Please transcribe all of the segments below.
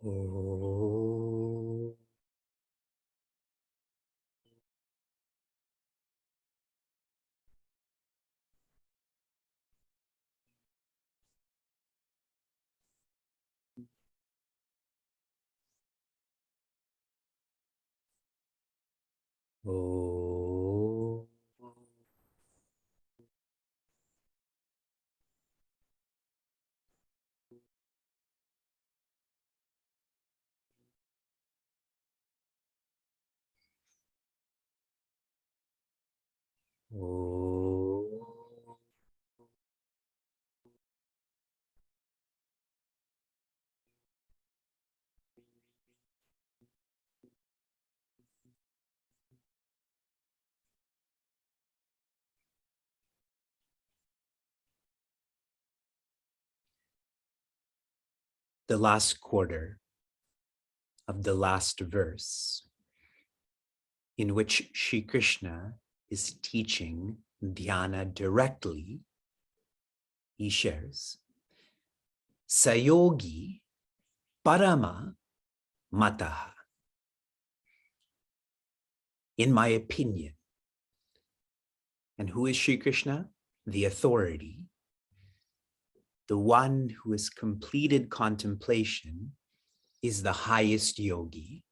Oh. Oh. Oh. The last quarter of the last verse, in which Shri Krishna is teaching dhyana directly, he shares, Sayogi Parama Mataha. In my opinion. And who is Shri Krishna? The authority. The one who has completed contemplation is the highest yogi.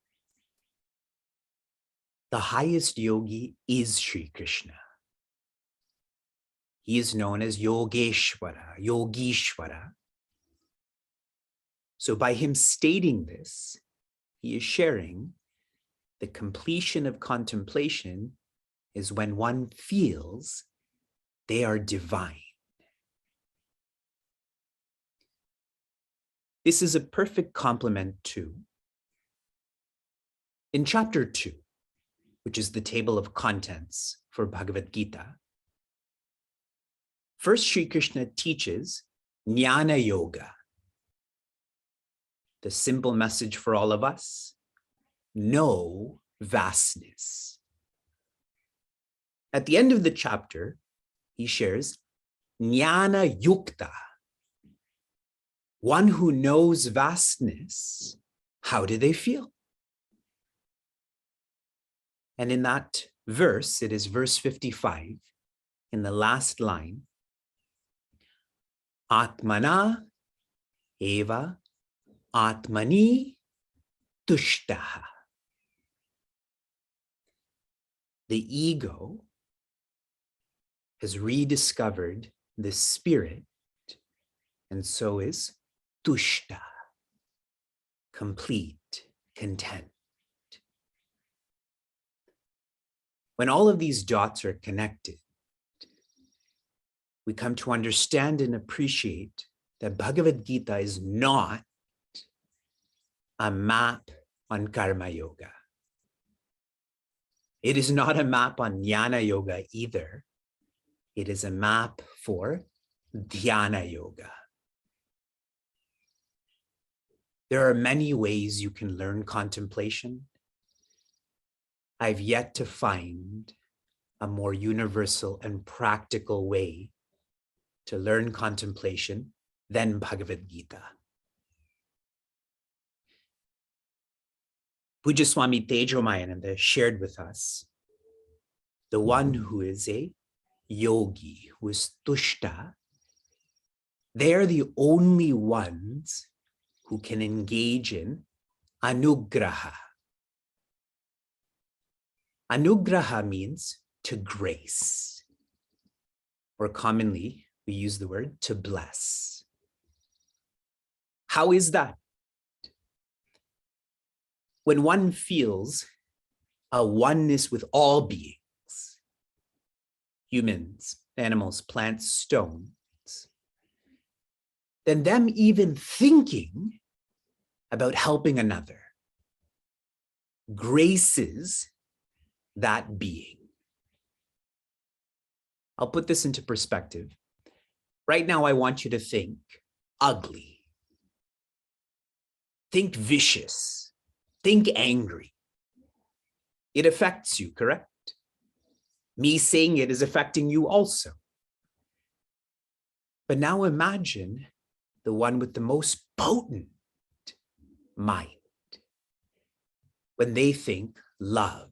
The highest yogi is Shri Krishna. He is known as Yogeshwara, Yogishwara. So by him stating this, he is sharing the completion of contemplation is when one feels they are divine. This is a perfect complement to, in chapter 2, which is the table of contents for Bhagavad Gita, first Shri Krishna teaches Jnana Yoga. The simple message for all of us, know vastness. At the end of the chapter, he shares Jnana Yukta, one who knows vastness. How do they feel? And in that verse, it is verse 55, in the last line, Atmana eva Atmani tushtaha. The ego has rediscovered the spirit, and so is tushta, complete, content. When all of these dots are connected, we come to understand and appreciate that Bhagavad Gita is not a map on karma yoga. It is not a map on jnana yoga either. It is a map for dhyana yoga. There are many ways you can learn contemplation. I've yet to find a more universal and practical way to learn contemplation than Bhagavad Gita. Pujya Swami Tejomayananda shared with us the one who is a yogi, who is tushta. They're the only ones who can engage in anugraha. Anugraha means to grace, or commonly we use the word to bless. How is that? When one feels a oneness with all beings, humans, animals, plants, stones, then them even thinking about helping another graces that being. I'll put this into perspective. Right now, I want you to think ugly. Think vicious. Think angry. It affects you, correct? Me saying it is affecting you also. But now imagine the one with the most potent mind. When they think love,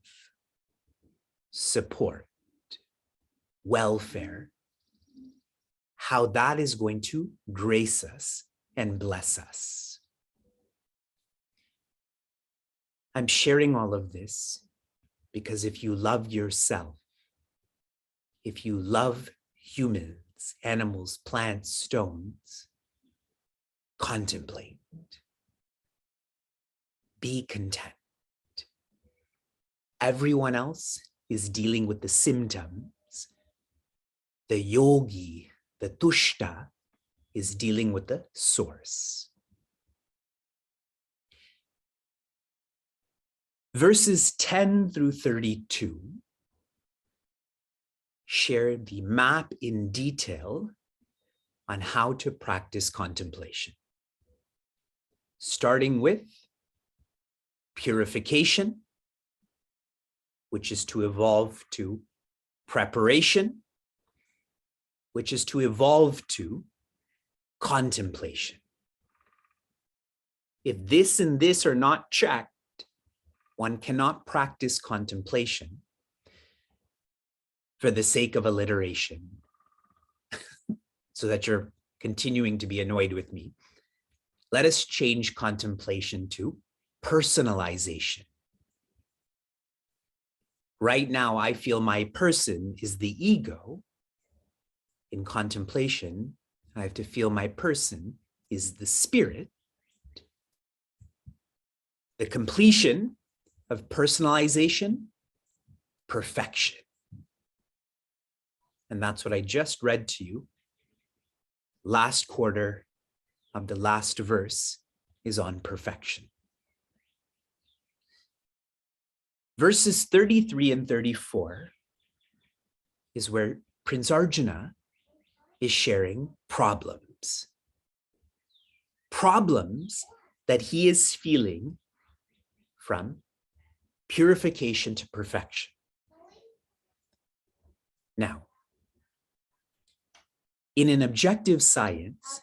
support, welfare, how that is going to grace us and bless us. I'm sharing all of this because if you love yourself, if you love humans, animals, plants, stones, contemplate, be content. Everyone else is dealing with the symptoms. The yogi, the tushta, is dealing with the source. Verses 10 through 32 share the map in detail on how to practice contemplation, starting with purification, which is to evolve to preparation, which is to evolve to contemplation. If this and this are not checked, one cannot practice contemplation for the sake of alliteration, so that you're continuing to be annoyed with me. Let us change contemplation to personalization. Right now, I feel my person is the ego. In contemplation, I have to feel my person is the spirit. The completion of personalization, perfection. And that's what I just read to you. Last quarter of the last verse is on perfection. Verses 33 and 34 is where Prince Arjuna is sharing problems. Problems that he is feeling from purification to perfection. Now, in an objective science,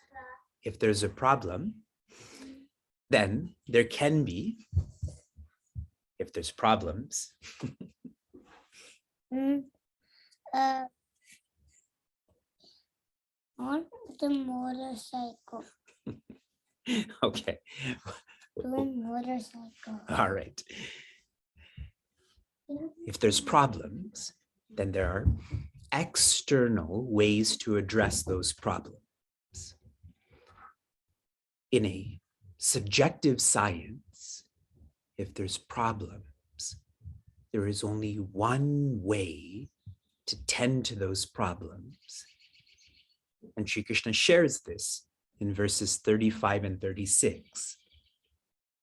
if there's a problem, then there can be, if there's problems. On the motorcycle. Okay. Doing motorcycle. All right. If there's problems, then there are external ways to address those problems. In a subjective science, if there's problems, there is only one way to tend to those problems. And Shri Krishna shares this in verses 35 and 36.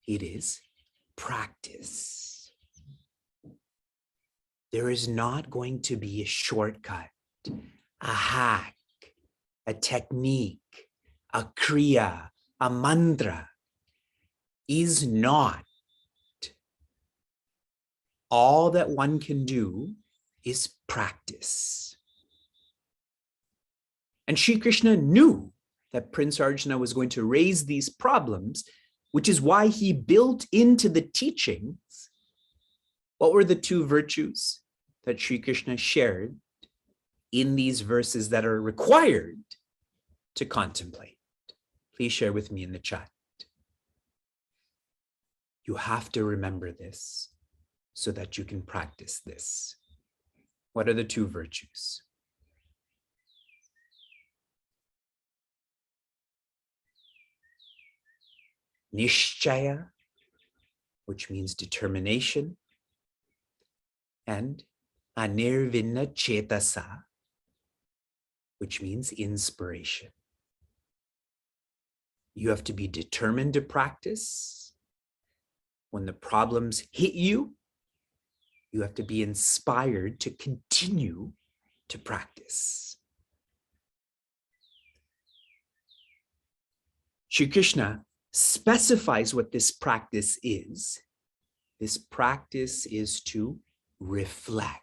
It is practice. There is not going to be a shortcut, a hack, a technique, a kriya, a mantra. Is not. All that one can do is practice. And Shri Krishna knew that Prince Arjuna was going to raise these problems, which is why he built into the teachings. What were the two virtues that Shri Krishna shared in these verses that are required to contemplate? Please share with me in the chat. You have to remember this so that you can practice this. What are the two virtues? Nishchaya, which means determination, and anirvinna chetasa, which means inspiration. You have to be determined to practice. When the problems hit you, you have to be inspired to continue to practice. Shri Krishna specifies what this practice is. This practice is to reflect.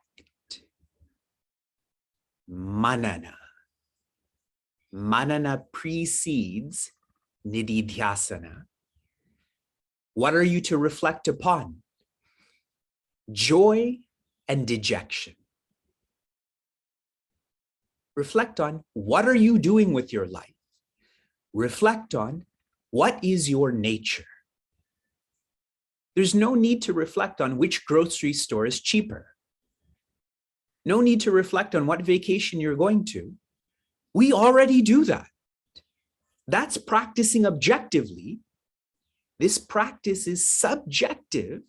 Manana. Manana precedes nididhyasana. What are you to reflect upon? Joy and dejection. Reflect on what are you doing with your life? Reflect on what is your nature. There's no need to reflect on which grocery store is cheaper. No need to reflect on what vacation you're going to. We already do that. That's practicing objectively. This practice is subjective.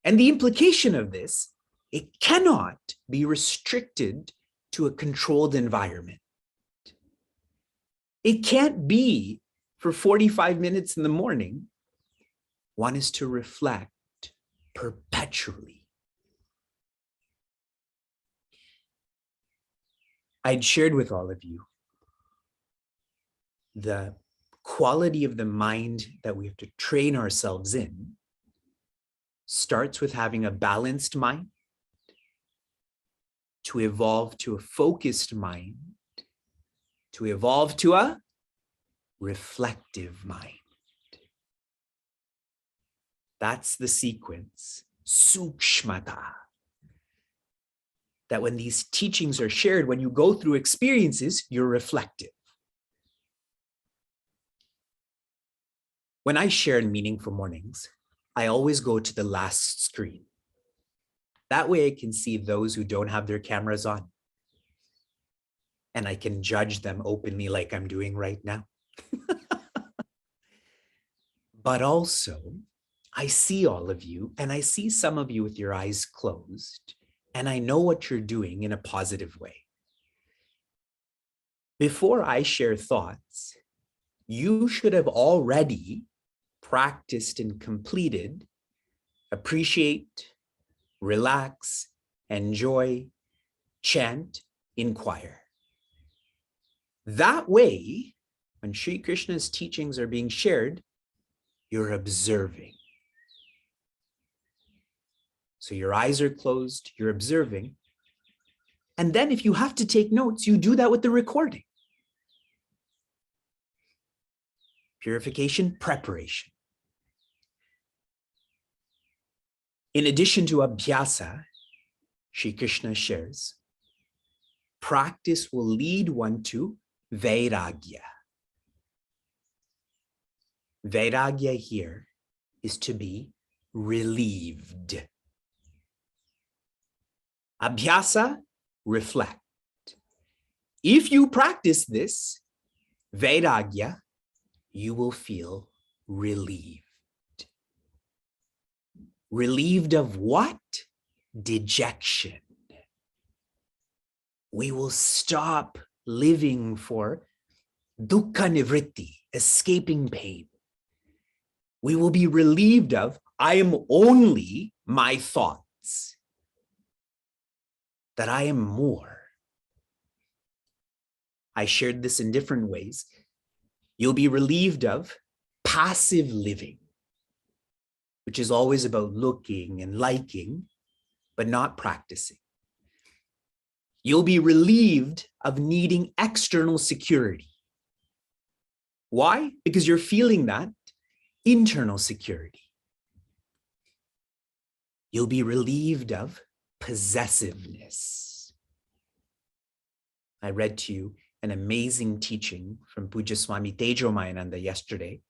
And the implication of this, it cannot be restricted to a controlled environment. It can't be for 45 minutes in the morning. One is to reflect perpetually. I'd shared with all of you the quality of the mind that we have to train ourselves in starts with having a balanced mind, to evolve to a focused mind, to evolve to a reflective mind. That's the sequence, sukshmata. That when these teachings are shared, when you go through experiences, you're reflective. When I share Meaningful Mornings, I always go to the last screen. That way I can see those who don't have their cameras on. And I can judge them openly like I'm doing right now. But also, I see all of you, and I see some of you with your eyes closed, and I know what you're doing in a positive way. Before I share thoughts, you should have already practiced and completed appreciate, relax, enjoy, chant, inquire. That way, when Shri Krishna's teachings are being shared, you're observing. So your eyes are closed, you're observing. And then if you have to take notes, you do that with the recording. Purification, preparation. In addition to abhyasa, Shri Krishna shares, practice will lead one to vairagya. Vairagya here is to be relieved. Abhyasa, reflect. If you practice this, vairagya, you will feel relieved. Relieved of what? Dejection. We will stop living for dukkha nivritti, escaping pain. We will be relieved of, I am only my thoughts, that I am more. I shared this in different ways. You'll be relieved of passive living, which is always about looking and liking, but not practicing. You'll be relieved of needing external security. Why? Because you're feeling that internal security. You'll be relieved of possessiveness. I read to you an amazing teaching from Pujya Swami Tejomayananda yesterday,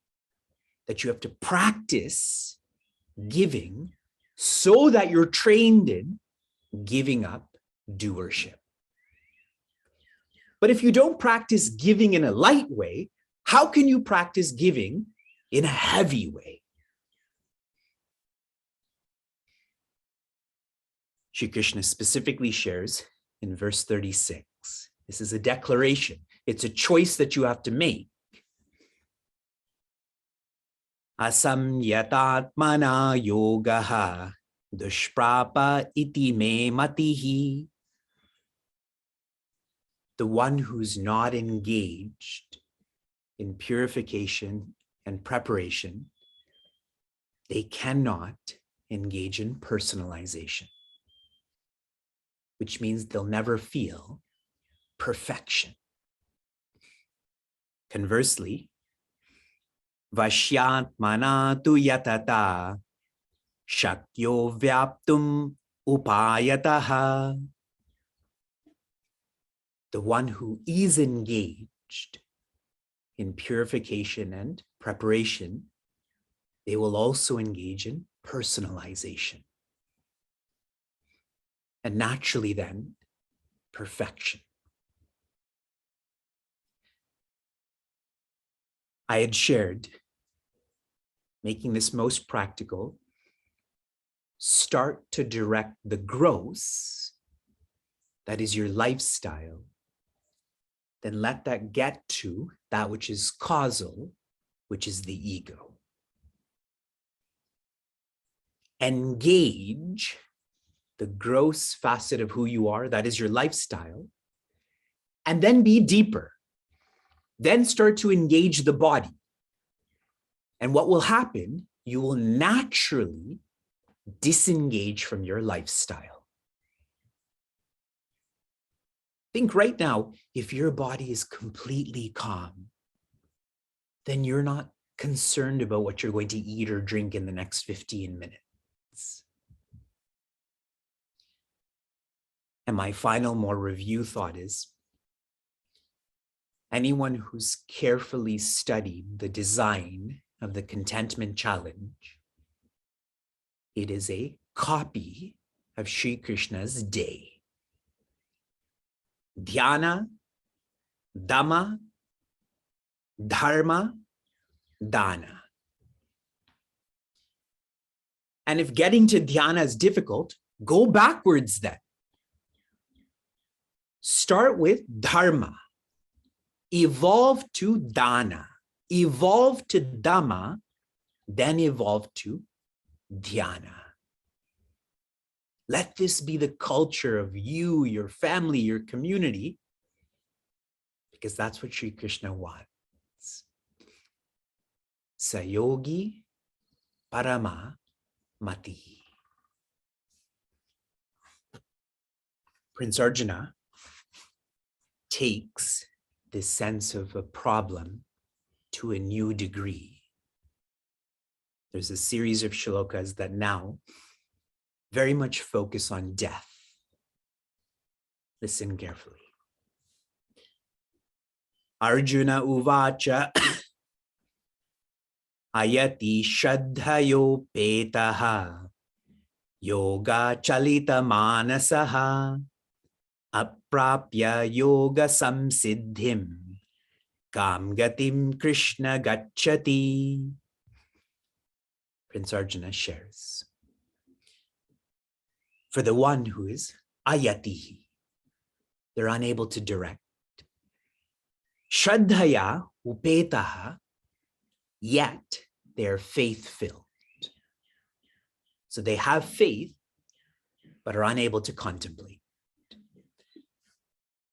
that you have to practice giving so that you're trained in giving up doership. But if you don't practice giving in a light way, how can you practice giving in a heavy way? Shri Krishna specifically shares in verse 36. This is a declaration. It's a choice that you have to make. Asamyatatmana yogaha dushprapa iti me matihi. The one who's not engaged in purification and preparation, they cannot engage in personalization, which means they'll never feel perfection. Conversely, Vashyatmana tu yatata shakyo vyaptum upayataha. The one who is engaged in purification and preparation, they will also engage in personalization. And naturally then, perfection. I had shared, making this most practical, start to direct the gross, that is your lifestyle, then let that get to that which is causal, which is the ego. Engage the gross facet of who you are, that is your lifestyle, and then be deeper. Then start to engage the body. And what will happen, you will naturally disengage from your lifestyle. Think right now, if your body is completely calm, then you're not concerned about what you're going to eat or drink in the next 15 minutes. And my final, more review thought is, anyone who's carefully studied the design of the Contentment Challenge, it is a copy of Shri Krishna's day. Dhyana, Dhamma, Dharma, Dana. And if getting to dhyana is difficult, go backwards then. Start with Dharma. Evolve to Dana. Evolve to Dhamma, then evolve to dhyana. Let this be the culture of you, your family, your community, because that's what Shri Krishna wants. Sayogi Parama Mati. Prince Arjuna takes this sense of a problem to a new degree. There's a series of shlokas that now very much focus on death. Listen carefully. Arjuna uvacha ayati shraddhayo petaha yoga chalita manasaha aprapya yoga samsiddhim kam gatim Krishna gacchati. Prince Arjuna shares, for the one who is ayatihi, they're unable to direct. Shraddhaya upetaha, yet they're faith-filled. So they have faith, but are unable to contemplate.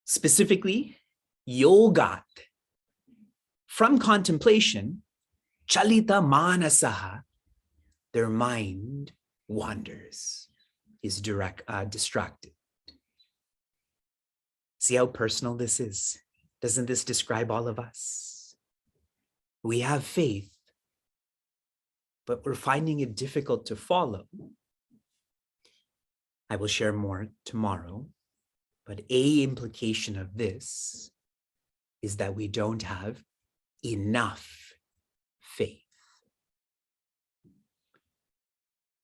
Specifically, yogat, from contemplation, chalita manasaha, their mind wanders, is distracted. See how personal this is? Doesn't this describe all of us? We have faith, but we're finding it difficult to follow. I will share more tomorrow, but a implication of this is that we don't have enough faith.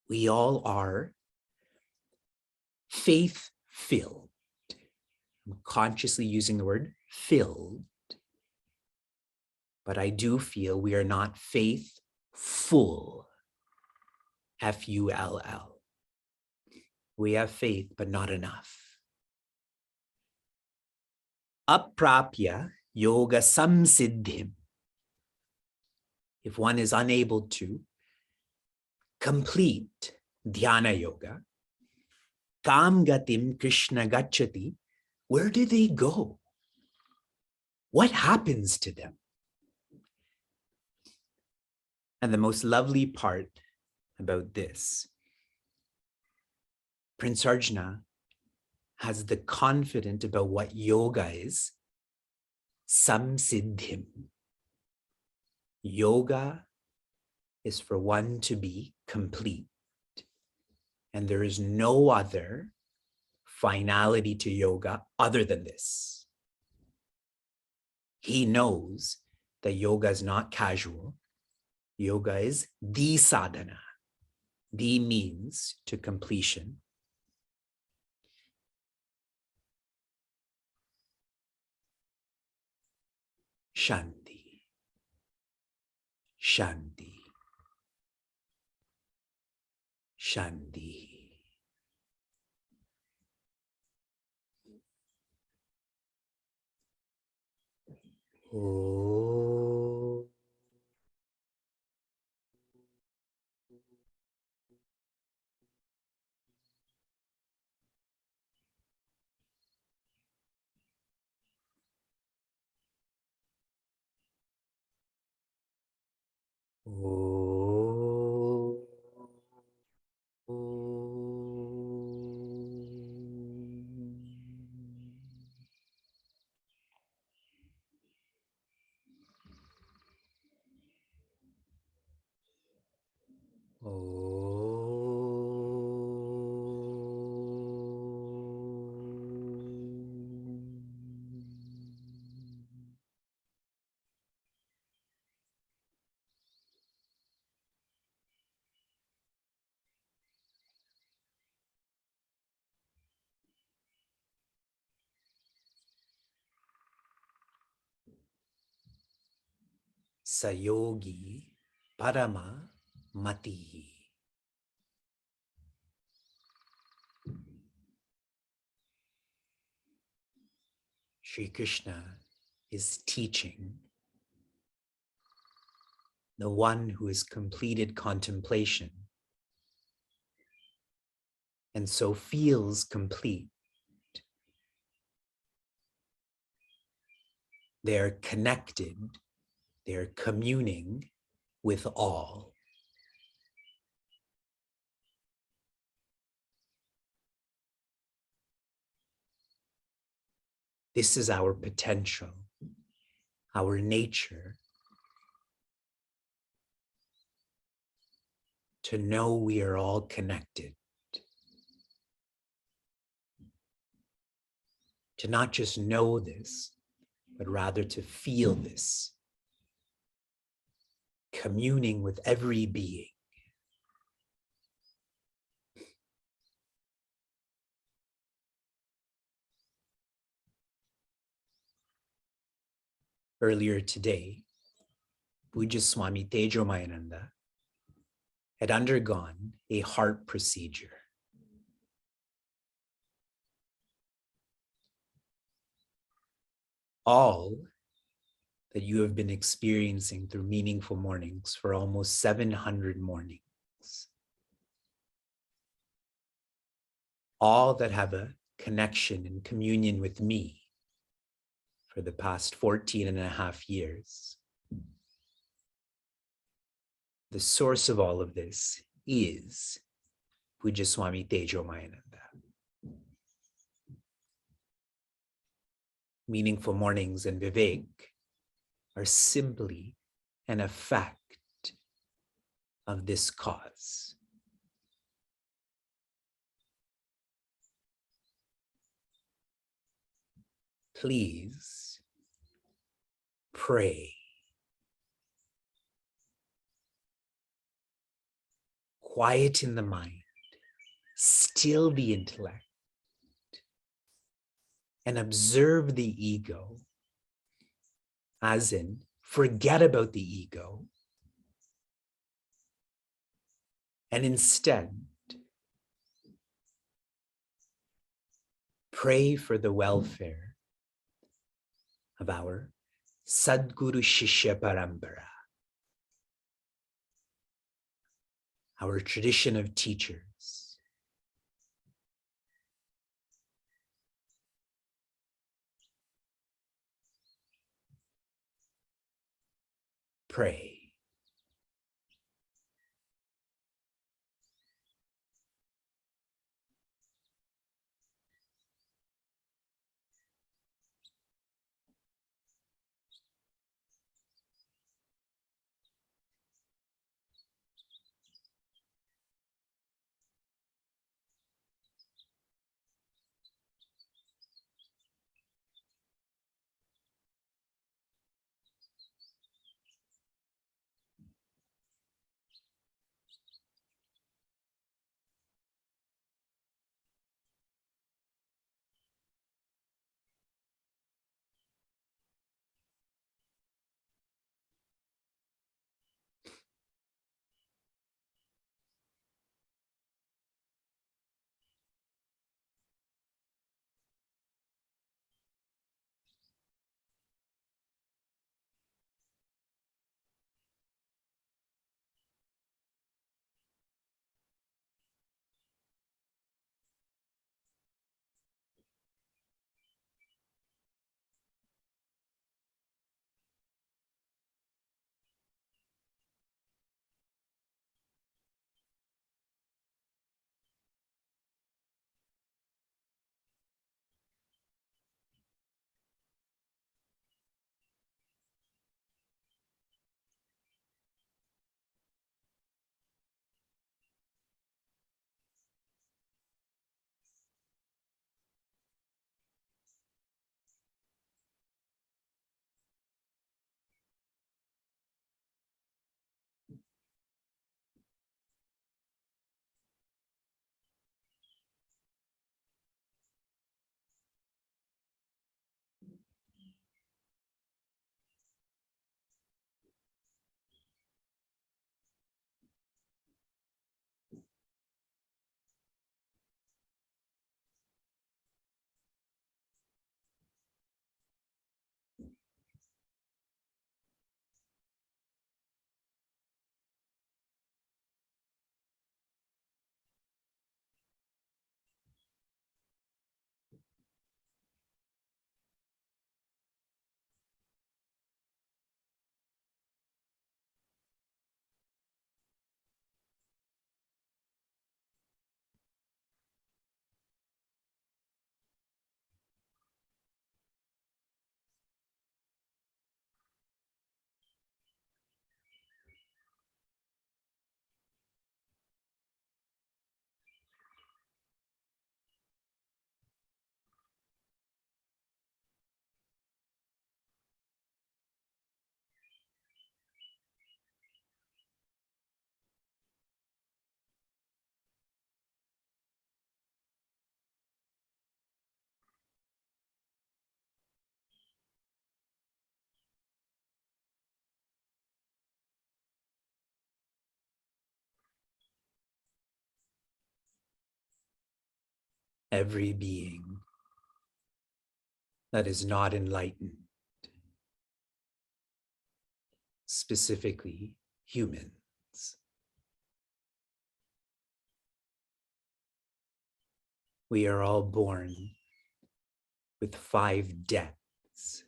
We all are faith-filled. I'm consciously using the word filled, but I do feel we are not faithful, F-U-L-L. We have faith, but not enough. Aprapya yoga samsiddhim. If one is unable to complete dhyana yoga, kam gatim Krishna gacchati, where do they go? What happens to them? And the most lovely part about this, Prince Arjuna has the confidence about what yoga is, samsiddhim. Yoga is for one to be complete, and there is no other finality to yoga other than this. He knows that yoga is not casual. Yoga is the sadhana. The means to completion. Shanti. Shanti. Shanti. Oh. Oh. Sayogi Parama Matihi. Shri Krishna is teaching the one who has completed contemplation and so feels complete. They're connected, they're communing with all. This is our potential, our nature, to know we are all connected. To not just know this, but rather to feel this, communing with every being. Earlier today, Puja Swami Tejomayananda had undergone a heart procedure. All that you have been experiencing through meaningful mornings for almost 700 mornings, all that have a connection and communion with me for the past 14 and a half years. The source of all of this is Puja Swami Tejomayananda. Meaningful mornings and Vivek are simply an effect of this cause. Please pray. Quieten the mind, still the intellect, and observe the ego, as in forget about the ego, and instead pray for the welfare of our Sadguru Shishya Parampara, our tradition of teachers. Pray. every being that is not enlightened, specifically humans. We are all born with 5 debts,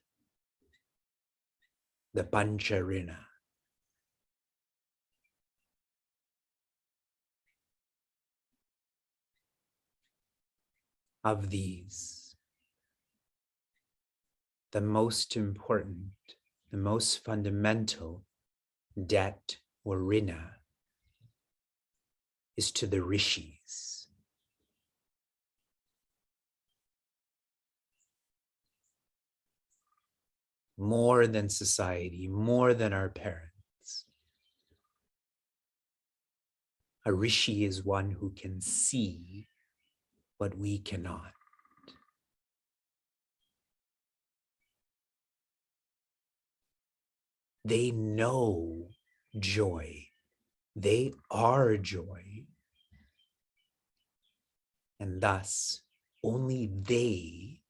the pancharina. Of these, the most important, the most fundamental debt or rina is to the rishis. More than society, more than our parents. A rishi is one who can see what we cannot. They know joy. They are joy. And thus, only they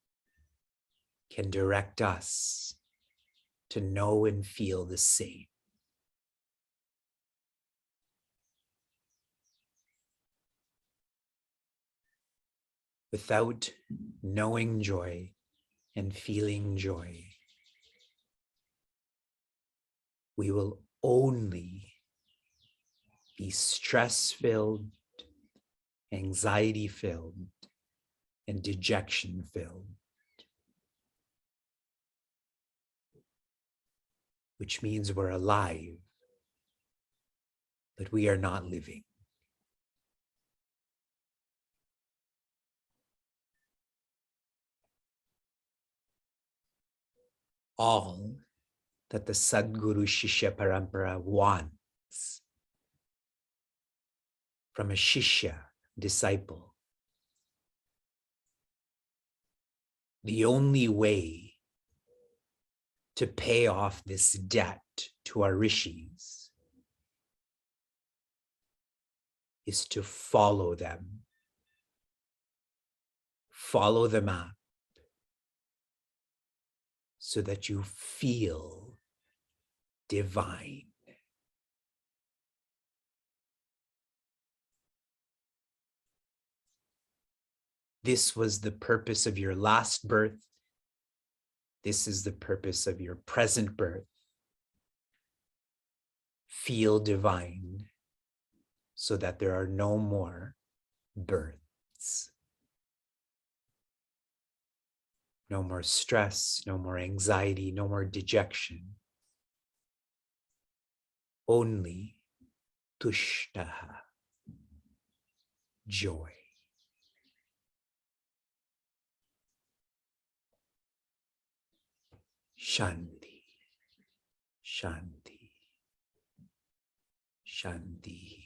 can direct us to know and feel the same. Without knowing joy and feeling joy, we will only be stress-filled, anxiety-filled, and dejection-filled, which means we're alive, but we are not living. All that the Sadguru Shishya Parampara wants from a Shishya, disciple, the only way to pay off this debt to our rishis is to follow them up, so that you feel divine. This was the purpose of your last birth. This is the purpose of your present birth. Feel divine so that there are no more births. No more stress, no more anxiety, no more dejection. Only tushtaha, joy. Shanti, shanti, shanti.